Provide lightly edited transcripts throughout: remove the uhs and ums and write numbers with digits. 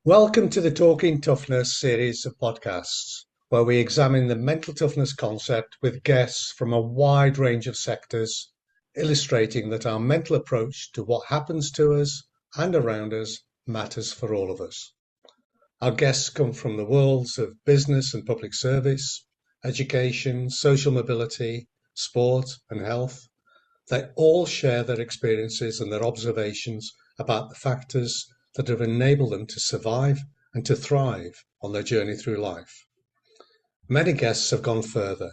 Welcome to the Talking Toughness series of podcasts, where we examine the mental toughness concept with guests from a wide range of sectors, illustrating that our mental approach to what happens to us and around us matters for all of us. Our guests come from the worlds of business and public service, education, social mobility, sport, and health. They all share their experiences and their observations about the factors that have enabled them to survive and to thrive on their journey through life. Many guests have gone further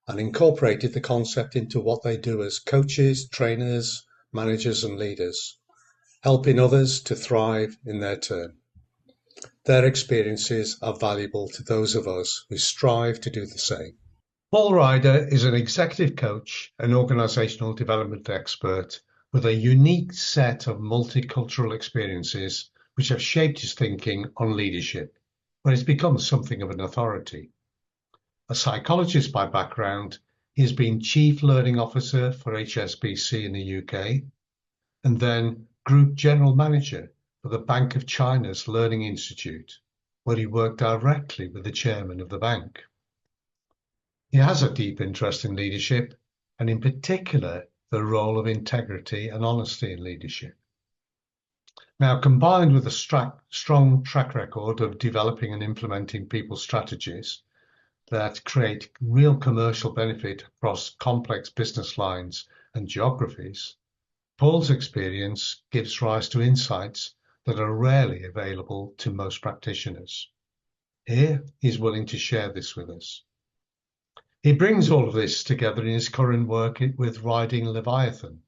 and incorporated the concept into what they do as coaches, trainers, managers, and leaders, helping others to thrive in their turn. Their experiences are valuable to those of us who strive to do the same. Paul Ryder is an executive coach and organizational development expert with a unique set of multicultural experiences which have shaped his thinking on leadership, where he's become something of an authority. A psychologist by background, he has been Chief Learning Officer for HSBC in the UK, and then Group General Manager for the Bank of China's Learning Institute, where he worked directly with the chairman of the bank. He has a deep interest in leadership, and in particular, the role of integrity and honesty in leadership. Now, combined with a strong track record of developing and implementing people's strategies that create real commercial benefit across complex business lines and geographies, Paul's experience gives rise to insights that are rarely available to most practitioners. Here, he's willing to share this with us. He brings all of this together in his current work with Riding Leviathan,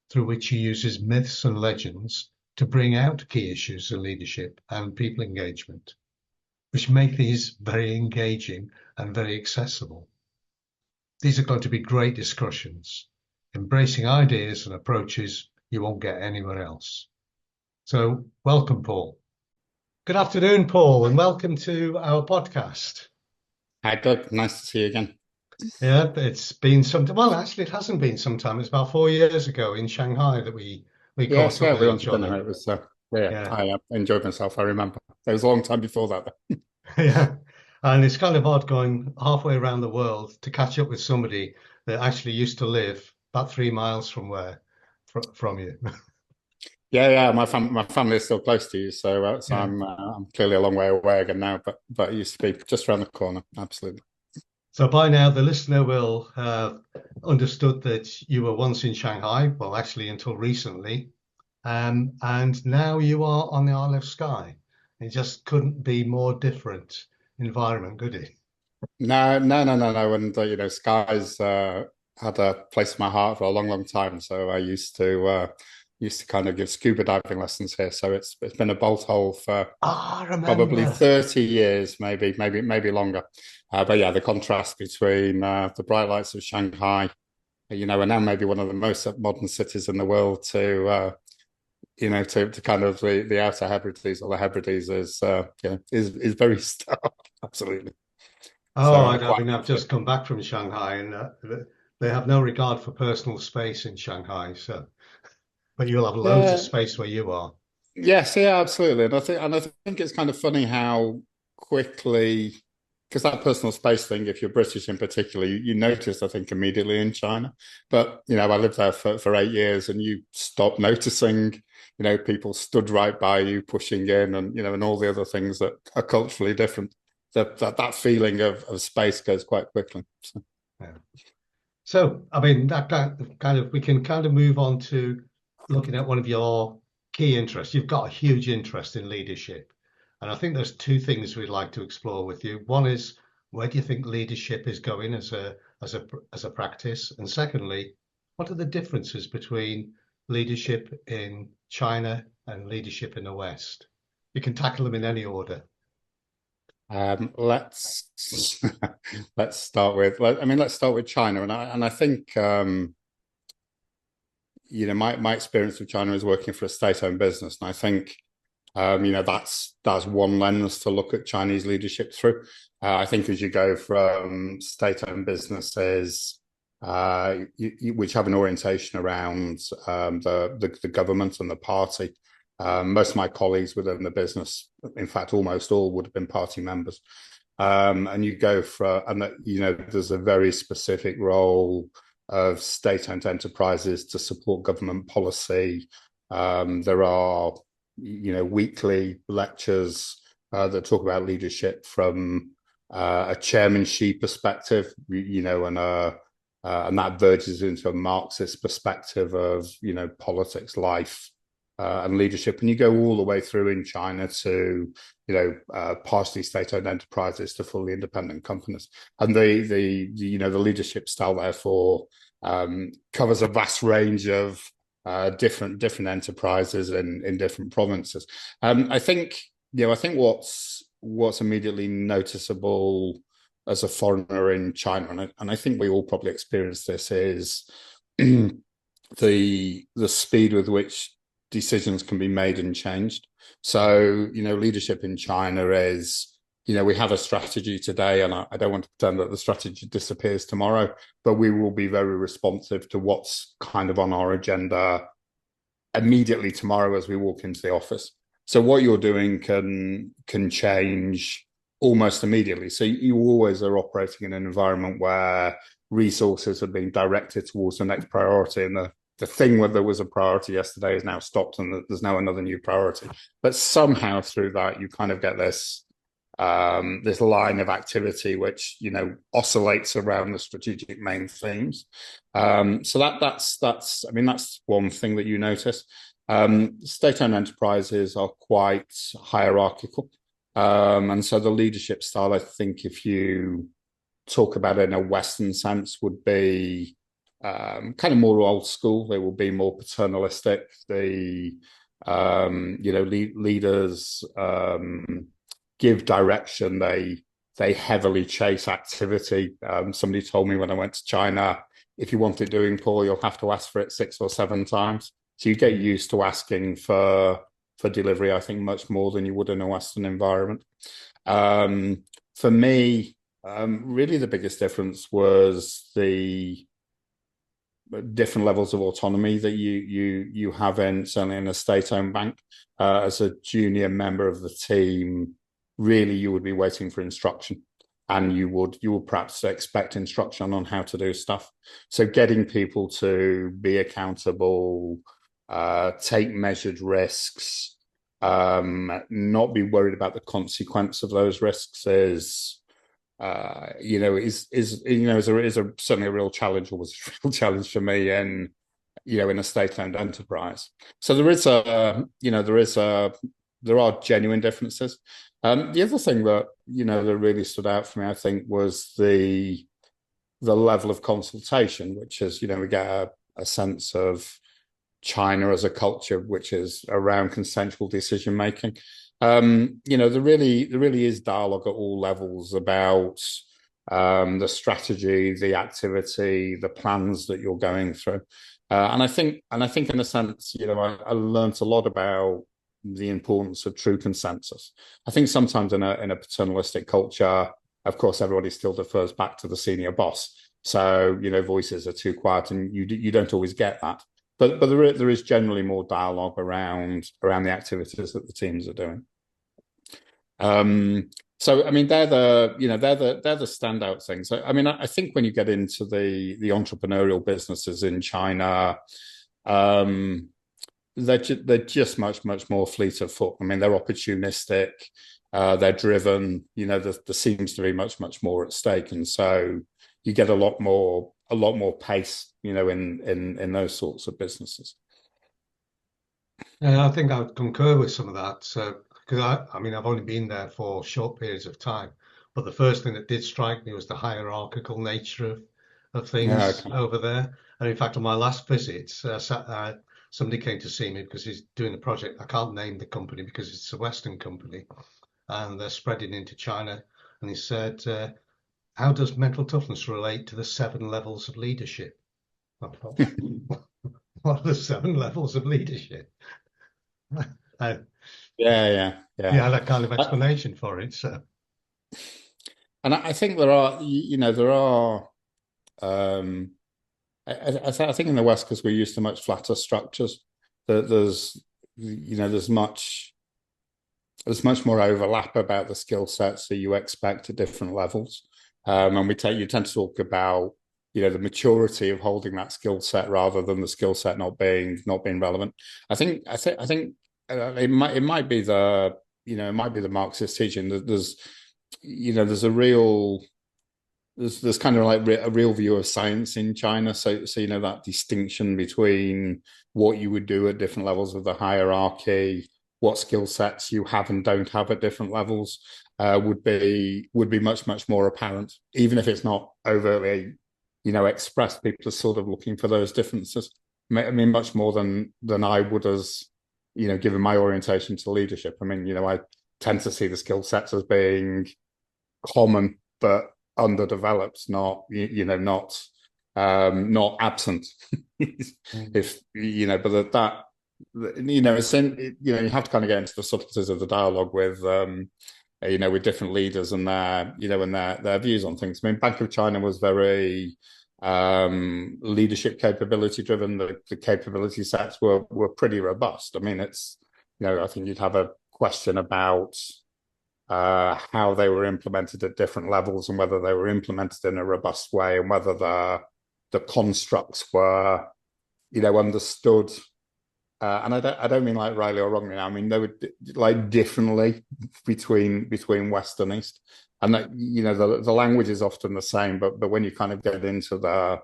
through which he uses myths and legends to bring out key issues in leadership and people engagement, which make these very engaging and very accessible. These are going to be great discussions, embracing ideas and approaches you won't get anywhere else. So welcome, Paul. Good afternoon, Paul, and welcome to our podcast. Hi, Doug. Nice to see you again. Yeah, it's been some time. Well, actually, it hasn't been some time. It's about 4 years ago in Shanghai that we Yes, caught up yeah, with we went each to dinner. other. It was, yeah, Yeah, I enjoyed myself. I remember. It was a long time before that. yeah. And it's kind of odd going halfway around the world to catch up with somebody that actually used to live about 3 miles from from you. Yeah, yeah. My family is still close to you, so Yeah. I'm clearly a long way away again now. But it used to be just around the corner. Absolutely. So by now, the listener will have understood that you were once in Shanghai, well, actually until recently, and now you are on the Isle of Skye. It just couldn't be more different environment, could it? No, no, no, no, no. And Sky's had a place in my heart for a long, long time. So I used to kind of give scuba diving lessons here. So it's been a bolt hole for Ah, I probably remember. 30 years, maybe longer. But yeah, the contrast between the bright lights of Shanghai, and now maybe one of the most modern cities in the world to kind of the Outer Hebrides or the Hebrides is very stark, absolutely. Oh, So I quite mean, I've just come back from Shanghai, and they have no regard for personal space in Shanghai. So, but you'll have loads of yeah, space where you are. yes, yeah, absolutely. And I think it's kind of funny how quickly, because that personal space thing, if you're British in particular, you notice, I think, immediately in China. But, I lived there for 8 years and you stop noticing, people stood right by you, pushing in and all the other things that are culturally different. That feeling of space goes quite quickly. So. Yeah. So, I mean, that kind of we can kind of move on to looking at one of your key interests. You've got a huge interest in leadership, and I think there's two things we'd like to explore with you. One is where do you think leadership is going as a practice, and secondly, what are the differences between leadership in China and leadership in the West? You can tackle them in any order. Let's let's start with. Let's start with China, and I think my experience with China is working for a state-owned business, and I think that's one lens to look at Chinese leadership through. I think as you go from state-owned businesses, which have an orientation around the government and the party, Most of my colleagues within the business, in fact, almost all would have been party members. And you go for, and that, there's a very specific role of state-owned enterprises to support government policy. There are, weekly lectures that talk about leadership from a chairmanship perspective, and that verges into a Marxist perspective of, politics, life, and leadership. And you go all the way through in China to, partially state-owned enterprises to fully independent companies. And the leadership style, therefore, covers a vast range of different enterprises in different provinces. I think what's immediately noticeable as a foreigner in China, and I think we all probably experience this, is the speed with which decisions can be made and changed. So, leadership in China is, we have a strategy today, and I don't want to pretend that the strategy disappears tomorrow, but we will be very responsive to what's kind of on our agenda immediately tomorrow as we walk into the office. So what you're doing can change almost immediately. So you always are operating in an environment where resources are being directed towards the next priority, and the thing where there was a priority yesterday is now stopped, and there's now another new priority. But somehow through that, you kind of get this line of activity which oscillates around the strategic main themes. So that's one thing that you notice. State-owned enterprises are quite hierarchical, and so the leadership style, I think, if you talk about it in a Western sense, would be kind of more old school. They will be more paternalistic. The leaders give direction. They heavily chase activity. Somebody told me when I went to China, if you want it doing, Paul, you'll have to ask for it 6 or 7 times. So you get used to asking for delivery, I think, much more than you would in a Western environment. For me, really the biggest difference was the different levels of autonomy that you have certainly in a state-owned bank. As a junior member of the team, really you would be waiting for instruction, and you would perhaps expect instruction on how to do stuff. So getting people to be accountable, take measured risks, not be worried about the consequence of those risks is certainly a real challenge, or was a real challenge for me in a state-owned enterprise. So there are genuine differences. The other thing that that really stood out for me, I think, was the level of consultation, which is we get a sense of China as a culture which is around consensual decision making. There really is dialogue at all levels about the strategy, the activity, the plans that you're going through. And I think in a sense, I learned a lot about the importance of true consensus. I think sometimes in a paternalistic culture, of course, everybody still defers back to the senior boss. So, voices are too quiet, and you don't always get that. But there is generally more dialogue around the activities that the teams are doing. So I mean, they're the standout things. I mean, I think when you get into the entrepreneurial businesses in China, they're just much more fleet of foot. I mean, they're opportunistic, they're driven. There seems to be much more at stake, and so you get a lot more pace, in those sorts of businesses. I think I would concur with some of that. So, because I mean, I've only been there for short periods of time, but the first thing that did strike me was the hierarchical nature of things over there. And in fact, on my last visit, somebody came to see me because he's doing a project. I can't name the company because it's a Western company, and they're spreading into China. And he said, "How does mental toughness relate to the 7 levels of leadership?" I thought, what are the 7 levels of leadership? Yeah. That kind of explanation for it. So, and I think there are, I think in the West, because we're used to much flatter structures, that there's there's much more overlap about the skill sets that you expect at different levels. And you tend to talk about, the maturity of holding that skill set rather than the skill set not being relevant. I think it might be the Marxist teaching that there's kind of like a real view of science in China. So that distinction between what you would do at different levels of the hierarchy, what skill sets you have and don't have at different levels, would be much more apparent, even if it's not overtly expressed. People are sort of looking for those differences. I mean, much more than I would as given my orientation to leadership. I mean, I tend to see the skill sets as being common but underdeveloped, not not absent. If but that it's you have to kind of get into the subtleties of the dialogue with with different leaders and their views on things. I mean, Bank of China was very leadership capability driven. The capability sets were pretty robust. I mean, it's I think you'd have a question about how they were implemented at different levels and whether they were implemented in a robust way and whether the constructs were understood. And I don't mean like rightly or wrongly. I mean they were like differently between West and East, and that the language is often the same, but when you kind of get into the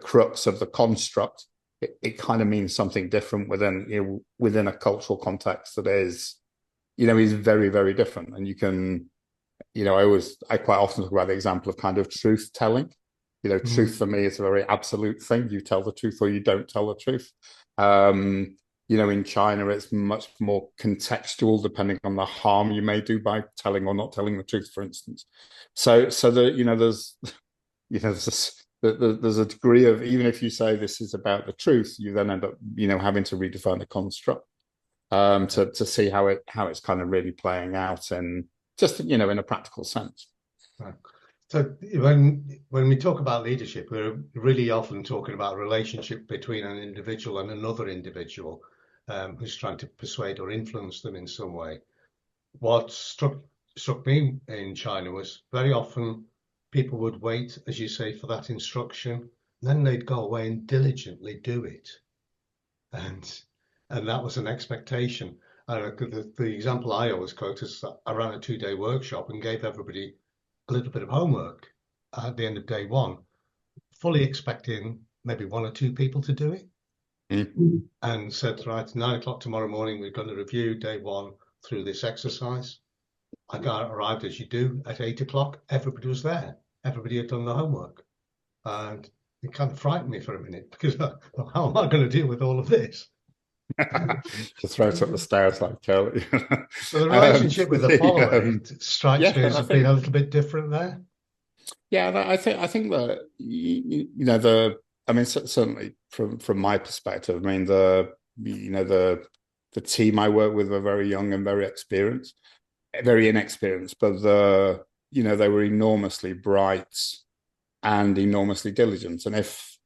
crux of the construct, it kind of means something different within a cultural context that is very, very different. And you can I quite often talk about the example of kind of truth telling. Truth for me is a very absolute thing. You tell the truth or you don't tell the truth. In China, it's much more contextual, depending on the harm you may do by telling or not telling the truth, for instance. So there's a degree of, even if you say this is about the truth, you then end up having to redefine the construct to see how it's kind of really playing out and just in a practical sense. Right. So when we talk about leadership, we're really often talking about a relationship between an individual and another individual who's trying to persuade or influence them in some way. What struck me in China was very often people would wait, as you say, for that instruction, then they'd go away and diligently do it, and that was an expectation. The example I always quote is that I ran a 2-day workshop and gave everybody a little bit of homework at the end of day one, fully expecting maybe 1 or 2 people to do it. And said, right, 9 o'clock tomorrow morning, we're going to review day 1 through this exercise. I arrived as you do at 8 o'clock. Everybody was there. Everybody had done the homework. And it kind of frightened me for a minute because how am I going to deal with all of this? Just throw it up the stairs like Kelly. So the relationship with the following strikes me as being a little bit different there. Yeah, I think that I mean certainly from my perspective, I mean the team I work with were very young and very inexperienced, but they were enormously bright and enormously diligent. And if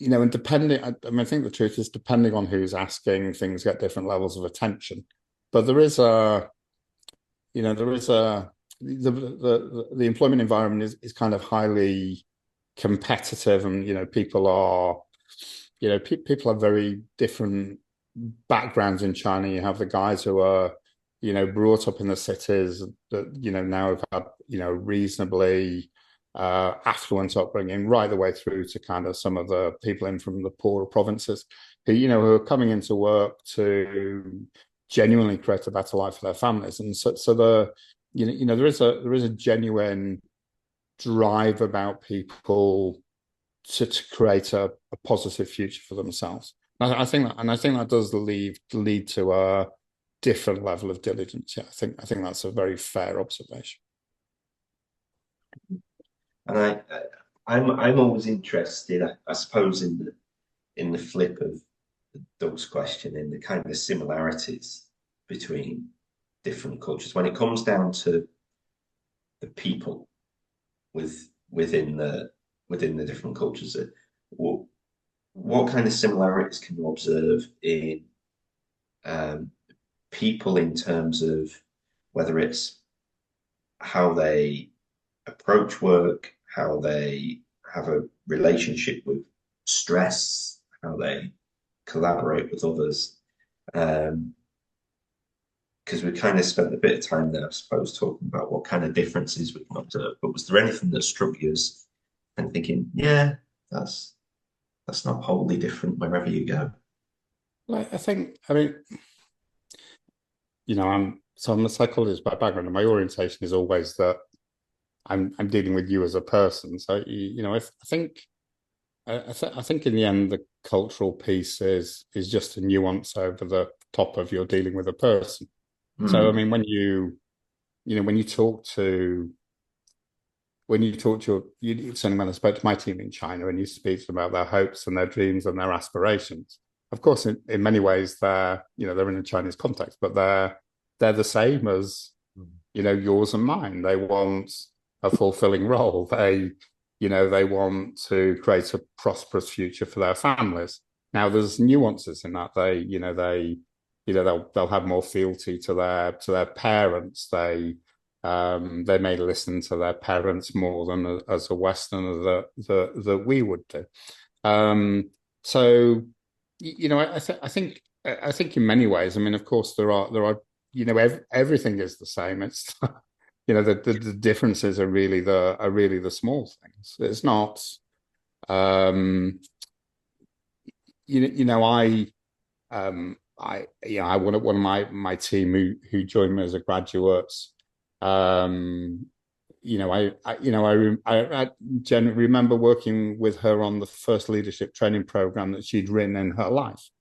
and depending, I mean, I think the truth is, depending on who's asking, things get different levels of attention. But the employment environment is kind of highly competitive, and people are very different backgrounds in China. You have the guys who are brought up in the cities that now have had reasonably affluent upbringing, right the way through to kind of some of the people in from the poorer provinces who are coming into work to genuinely create a better life for their families. And so there is a genuine drive about people to create a positive future for themselves. I think that does lead to a different level of diligence. Yeah, I think that's a very fair observation. And I'm always interested, I suppose, in the flip of Doug's question, in the kind of similarities between different cultures when it comes down to the people within the different cultures. What kind of similarities can you observe in people in terms of whether it's how they approach work, how they have a relationship with stress, how they collaborate with others. Because we kind of spent a bit of time there, I suppose, talking about what kind of differences we can observe. But was there anything that struck you as and thinking, yeah, that's not wholly different wherever you go? Like, I mean, I'm a psychologist by background, and my orientation is always that I'm dealing with you as a person. So I think in the end the cultural piece is just a nuance over the top of you're dealing with a person. So I mean, when you talk to certainly when I spoke to my team in China and you speak to them about their hopes and their dreams and their aspirations, of course, in many ways they're in a Chinese context, but they're the same as yours and mine. They want a fulfilling role. They want to create a prosperous future for their families. Now, there's nuances in that. They'll have more fealty to their parents. They may listen to their parents more than as a Westerner that we would do. So, I think in many ways, I mean, of course, there are everything is the same. It's the differences are really the small things. It's not one of my team who joined me as a graduate. I remember working with her on the first leadership training program that she'd written in her life,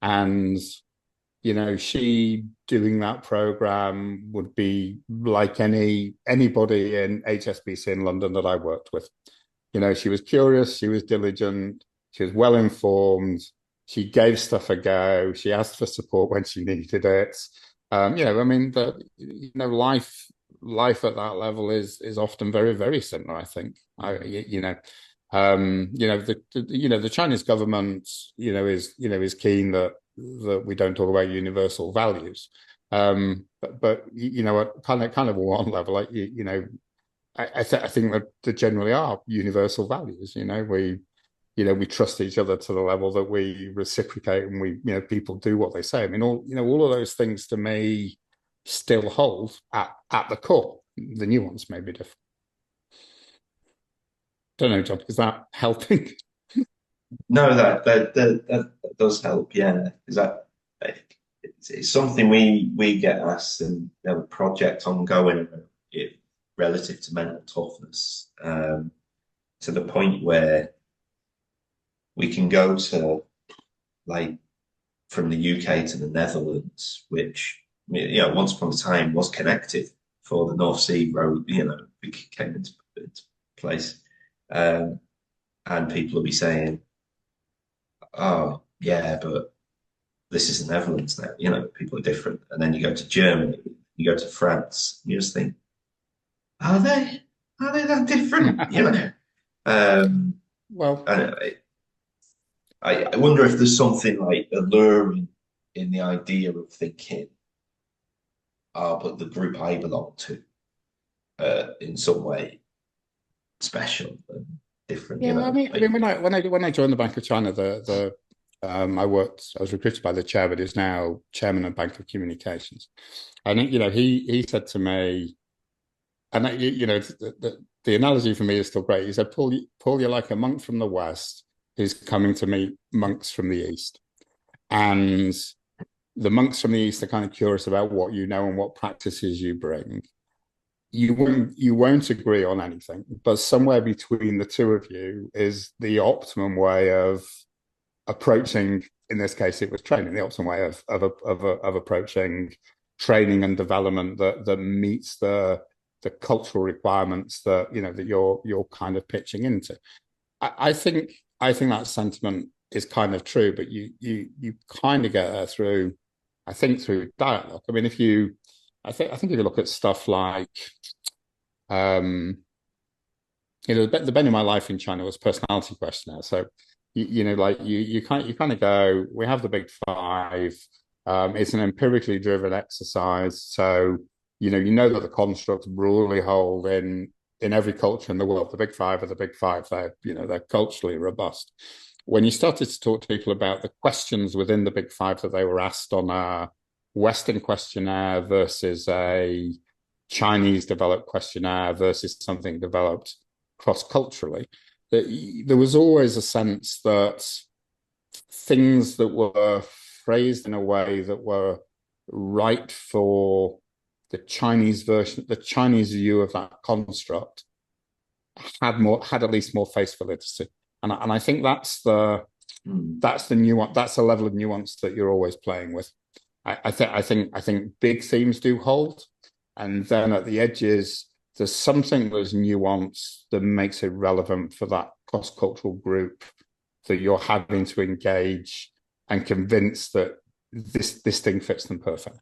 and she doing that program would be like anybody in HSBC in London that I worked with. She was curious, she was diligent, she was well informed. She gave stuff a go. She asked for support when she needed it. I mean, life at that level is often very, very similar. I think. The Chinese government, is keen that we don't talk about universal values. But kind of one level, like I think that there generally are universal values. We trust each other to the level that we reciprocate, and people do what they say. I mean, all of those things to me still hold at the core. The nuance may be different. Don't know, John, is that helping? No, that does help. Yeah, is that it's something we get asked, and a project ongoing relative to mental toughness, to the point where we can go to, like, from the UK to the Netherlands, which once upon a time was connected before the North Sea Road came into place, and people will be saying, oh yeah, but this is the Netherlands now. People are different. And then you go to Germany, you go to France, you just think, are they that different? Well, I wonder if there's something like alluring in the idea of thinking, but the group I belong to, in some way, special and different. Yeah, I mean, when I joined the Bank of China, I was recruited by the chair, but is now chairman of Bank of Communications, and he said to me, and the analogy for me is still great. He said, Paul, you're like a monk from the West who's coming to meet monks from the East, and the monks from the East are kind of curious about what you know and what practices you bring. You won't agree on anything, but somewhere between the two of you is the optimum way of approaching. In this case, it was training. The optimum way of approaching training and development that meets the cultural requirements that that you're kind of pitching into. I think that sentiment is kind of true, but you kind of get there through dialogue. I mean, I think if you look at stuff like, the bend in my life in China was personality questionnaire. So, you kind of go, we have the big five. It's an empirically driven exercise. So, you know that the constructs broadly hold in every culture in the world. The big five are the big five. They're culturally robust. When you started to talk to people about the questions within the big five that they were asked on a Western questionnaire versus a Chinese developed questionnaire versus something developed cross-culturally, there was always a sense that things that were phrased in a way that were right for the Chinese version, the Chinese view of that construct had at least more face validity. And I think that's the nuance, that's the level of nuance that you're always playing with. I think big themes do hold. And then at the edges, there's something that's nuanced that makes it relevant for that cross-cultural group that you're having to engage and convince that this thing fits them perfectly.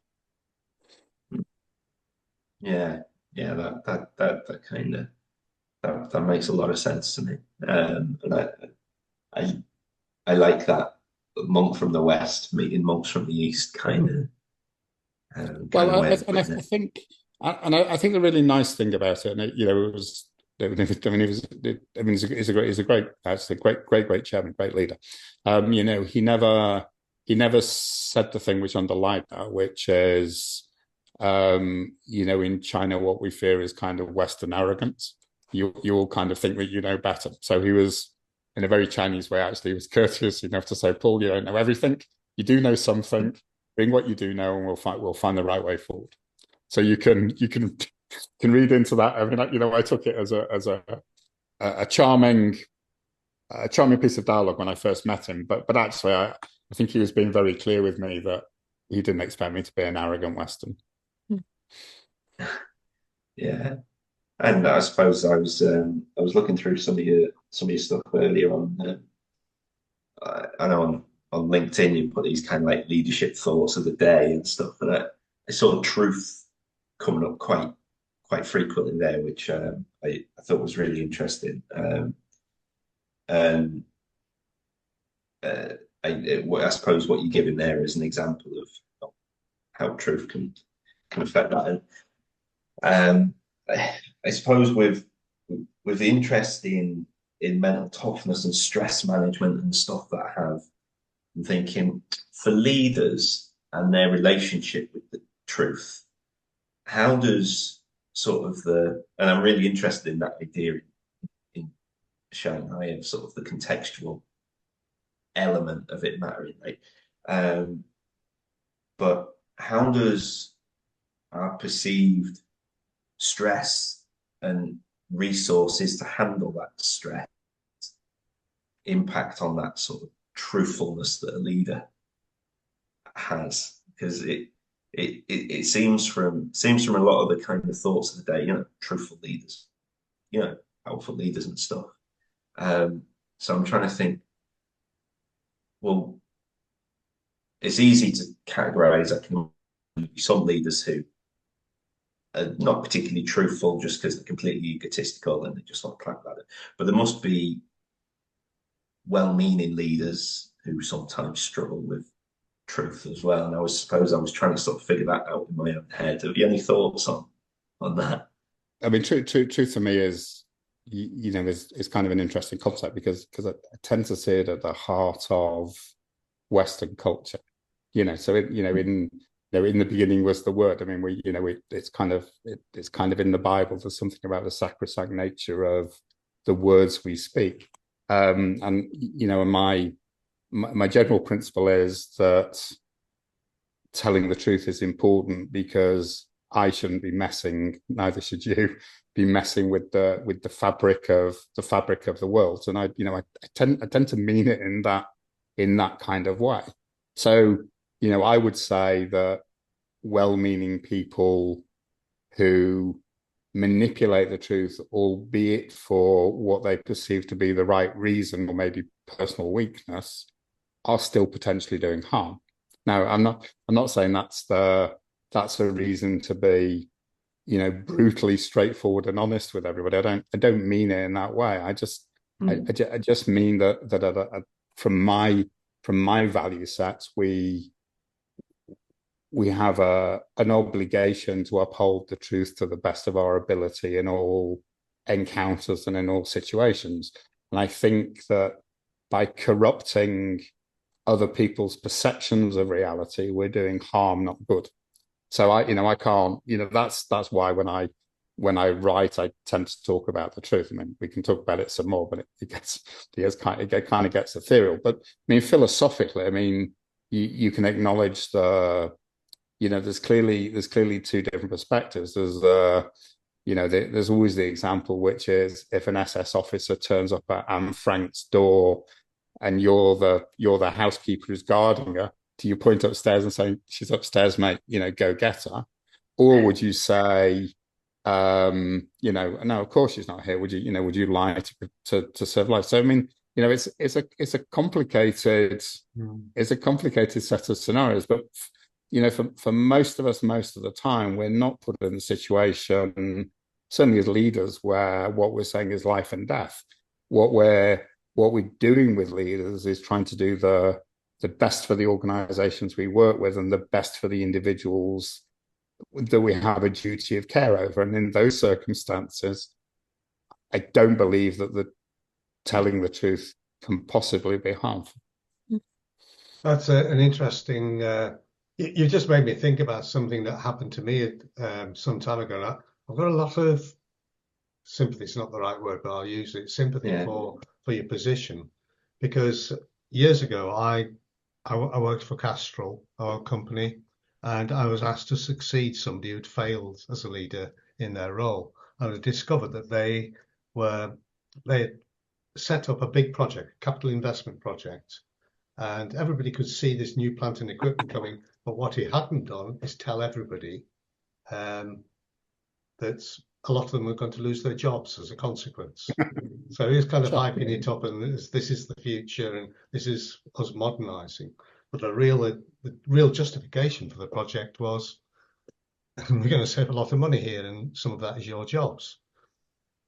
Yeah, that kind of that makes a lot of sense to me. And I like that monk from the West meeting monks from the East kind of. I think the really nice thing about it, and it was. I mean, he's a great chairman, great leader. He never said the thing which underlined that, which is, in China, what we fear is kind of Western arrogance. You all kind of think that you know better. So he was, in a very Chinese way, actually, he was courteous enough to say, Paul, you don't know everything. You do know something. Bring what you do know, and we'll find the right way forward. So you can read into that. I mean, I took it as a charming piece of dialogue when I first met him. But actually, I think he was being very clear with me that he didn't expect me to be an arrogant Western. Yeah, and I suppose I was looking through some of your stuff earlier on. I know on LinkedIn you put these kind of like leadership thoughts of the day and stuff, and I saw truth coming up quite frequently there, which I thought was really interesting. And I suppose what you're giving there is an example of how truth can affect that. And I suppose with the interest in mental toughness and stress management and stuff that I have, I'm thinking for leaders and their relationship with the truth, how does sort of and I'm really interested in that idea in Shanghai of sort of the contextual element of it mattering, right? But how does our perceived stress and resources to handle that stress impact on that sort of truthfulness that a leader has? Because it seems from a lot of the kind of thoughts of the day, truthful leaders, powerful leaders and stuff. So I'm trying to think, well, it's easy to categorize. I can be some leaders who are not particularly truthful just because they're completely egotistical and they just want to climb that. But there must be well-meaning leaders who sometimes struggle with truth as well. And I suppose I was trying to sort of figure that out in my own head. Have you any thoughts on that? I mean, truth to me is, is kind of an interesting concept because I tend to see it at the heart of Western culture. So in the beginning was the word. I mean, it's kind of in the Bible. There's something about the sacrosanct nature of the words we speak. And my general principle is that telling the truth is important because I shouldn't be messing, neither should you be messing with the fabric of the world. And I tend to mean it in that kind of way. So, I would say that well-meaning people who manipulate the truth, albeit for what they perceive to be the right reason or maybe personal weakness, are still potentially doing harm. Now, I'm not saying that's a reason to be, brutally straightforward and honest with everybody. I don't mean it in that way. I just mean that from my value sets, we we have an obligation to uphold the truth to the best of our ability in all encounters and in all situations. And I think that by corrupting other people's perceptions of reality, we're doing harm, not good. So I can't, that's why when I write, I tend to talk about the truth. I mean, we can talk about it some more, but it kind of gets ethereal. But I mean, philosophically, I mean, you can acknowledge there's clearly two different perspectives. There's always the example, which is if an SS officer turns up at Anne Frank's door and you're the housekeeper who's guarding her, do you point upstairs and say, she's upstairs, mate, go get her? Or would you say, no, of course she's not here. Would you lie to serve life? So I mean, it's a complicated set of scenarios, but for most of us, most of the time, we're not put in a situation, certainly as leaders, where what we're saying is life and death. What we're doing with leaders is trying to do the best for the organizations we work with and the best for the individuals that we have a duty of care over. And in those circumstances, I don't believe that the telling the truth can possibly be harmful. That's an interesting. You just made me think about something that happened to me some time ago. I've got a lot of sympathy. It's not the right word, but I'll use it. Sympathy for your position, because years ago I worked for Castrol, our company, and I was asked to succeed somebody who'd failed as a leader in their role. And I discovered that they had set up a big project, capital investment project, and everybody could see this new plant and equipment coming. But what he hadn't done is tell everybody that a lot of them were going to lose their jobs as a consequence. So he was kind of hyping it up, and this is the future, and this is us modernising. But the real justification for the project was, we're going to save a lot of money here, and some of that is your jobs.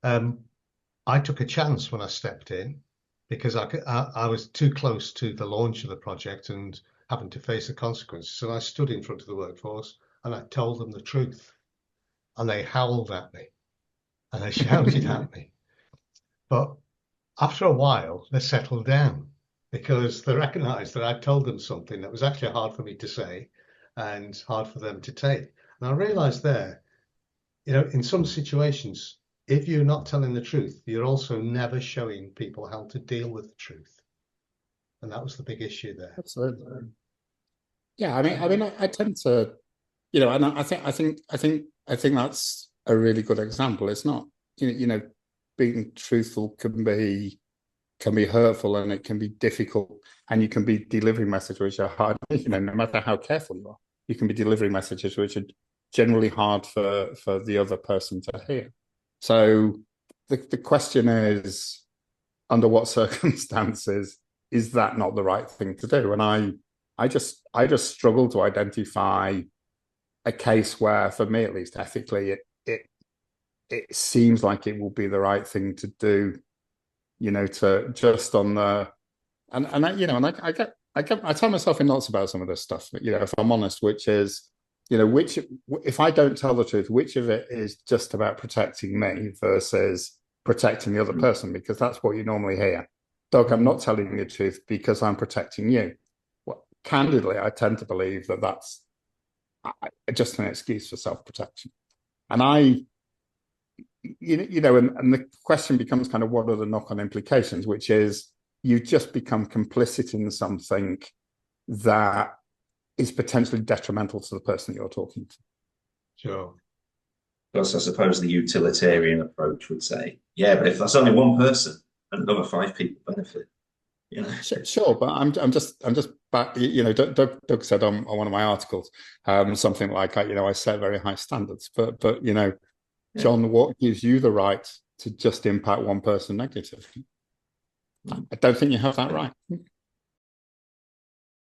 I took a chance when I stepped in, because I was too close to the launch of the project and having to face the consequences. So I stood in front of the workforce and I told them the truth. And they howled at me and they shouted at me. But after a while, they settled down, because they recognized that I told them something that was actually hard for me to say and hard for them to take. And I realized there, in some situations, if you're not telling the truth, you're also never showing people how to deal with the truth. And that was the big issue there. Absolutely. Yeah, I mean, I tend to, and I think that's a really good example. It's not, being truthful can be hurtful, and it can be difficult, and you can be delivering messages which are hard. No matter how careful you are, you can be delivering messages which are generally hard for the other person to hear. So the question is, under what circumstances is that not the right thing to do? And I just struggle to identify a case where, for me at least, ethically, it seems like it will be the right thing to do. To just on the I tell myself in lots about some of this stuff. If I'm honest, which is, if I don't tell the truth, which of it is just about protecting me versus protecting the other person? Because that's what you normally hear. Doug, I'm not telling you the truth because I'm protecting you. Well, candidly, I tend to believe that that's just an excuse for self-protection. And and the question becomes kind of, what are the knock-on implications, which is you just become complicit in something that is potentially detrimental to the person you're talking to. Sure. Plus, I suppose the utilitarian approach would say, yeah, but if that's only one person, another 5 people benefit. Sure, but I'm just back. Doug said on one of my articles something like, I set very high standards, but John, what gives you the right to just impact one person negatively? I don't think you have that right.